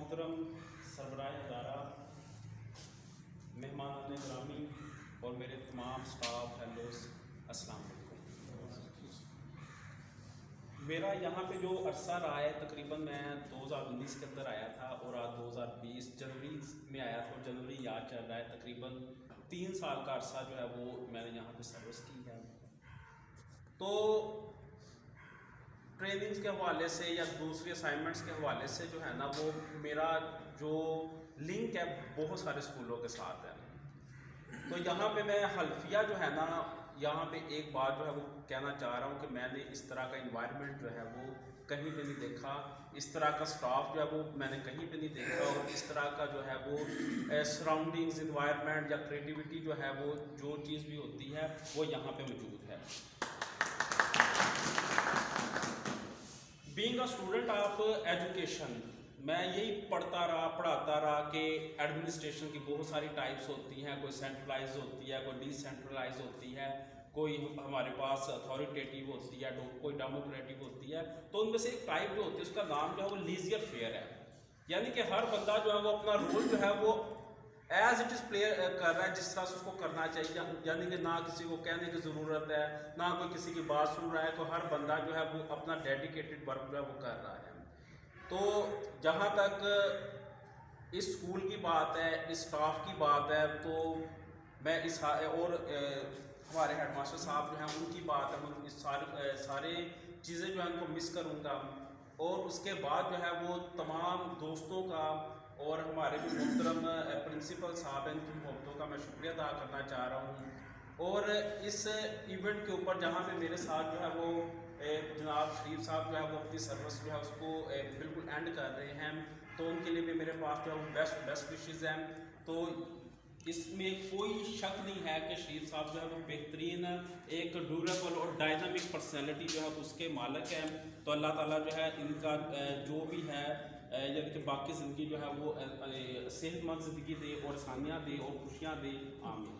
محترم سربراہ ادارہ، مہمانان گرامی اور میرے تمام سٹاف فیلوز، السلام علیکم۔ میرا یہاں پہ جو عرصہ رہا ہے تقریباً میں 2019 کے اندر آیا تھا اور آج 2020 جنوری میں آیا تھا اور جنوری یاد چل رہا ہے، تقریباً 3 سال کا عرصہ جو ہے وہ میں نے یہاں پہ سروس کی ہے۔ تو ٹریننگز کے حوالے سے یا دوسری اسائنمنٹس کے حوالے سے جو ہے نا وہ میرا جو لنک ہے بہت سارے اسکولوں کے ساتھ ہے۔ تو یہاں پہ میں حلفیہ جو ہے نا یہاں پہ ایک بات جو ہے وہ کہنا چاہ رہا ہوں کہ میں نے اس طرح کا انوائرمنٹ جو ہے وہ کہیں پہ نہیں دیکھا، اس طرح کا سٹاف جو ہے وہ میں نے کہیں پہ نہیں دیکھا، اور اس طرح کا جو ہے وہ سراؤنڈنگز انوائرمنٹ یا کریٹیوٹی جو ہے وہ جو چیز بھی ہوتی ہے وہ یہاں پہ موجود ہے۔ Being a student of education, میں یہی پڑھاتا رہا کہ ایڈمنسٹریشن کی بہت ساری ٹائپس ہوتی ہیں، کوئی سینٹرلائز ہوتی ہے، کوئی ڈی سینٹرلائز ہوتی ہے، کوئی ہمارے پاس اتھارٹیٹیو ہوتی ہے، کوئی ڈیموکریٹک ہوتی ہے۔ تو ان میں سے ایک ٹائپ جو ہوتی ہے اس کا نام جو ہے وہ لیزیئر فیئر ہے، یعنی کہ ہر بندہ جو ہے وہ اپنا رول جو ہے وہ ایز اٹ از پلے کر رہا ہے جس طرح سے اس کو کرنا چاہیے، یعنی کہ نہ کسی کو کہنے کی ضرورت ہے، نہ کوئی کسی کی بات سن رہا ہے، تو ہر بندہ جو ہے وہ اپنا ڈیڈیکیٹڈ ورک جو ہے وہ کر رہا ہے۔ تو جہاں تک اس اسکول کی بات ہے، اس اسٹاف کی بات ہے، تو میں اس اور ہمارے ہیڈ ماسٹر صاحب جو ہیں ان کی بات ہے، میں اس سارے چیزیں جو ہیں ان کو مس کروں گا، اور اس کے بعد جو ہے وہ تمام دوستوں کا اور ہمارے جو محترم پرنسپل صاحب ہیں ان کی محبتوں کا میں شکریہ ادا کرنا چاہ رہا ہوں۔ اور اس ایونٹ کے اوپر جہاں پہ میرے ساتھ جو ہے وہ جناب شریف صاحب جو ہے وہ اپنی سروس جو ہے اس کو بالکل اینڈ کر رہے ہیں، تو ان کے لیے بھی میرے پاس جو ہے وہ بیسٹ وشز ہیں۔ تو اس میں کوئی شک نہیں ہے کہ شریف صاحب جو ہے وہ بہترین ایک ڈیوریبل اور ڈائنامک پرسنالٹی جو ہے اس کے مالک ہیں۔ تو اللہ تعالیٰ جو ہے ان کا جو بھی ہے یعنی کہ باقی زندگی جو ہے وہ صحت مند زندگی دے اور آسانیاں دے اور خوشیاں دے، آمین۔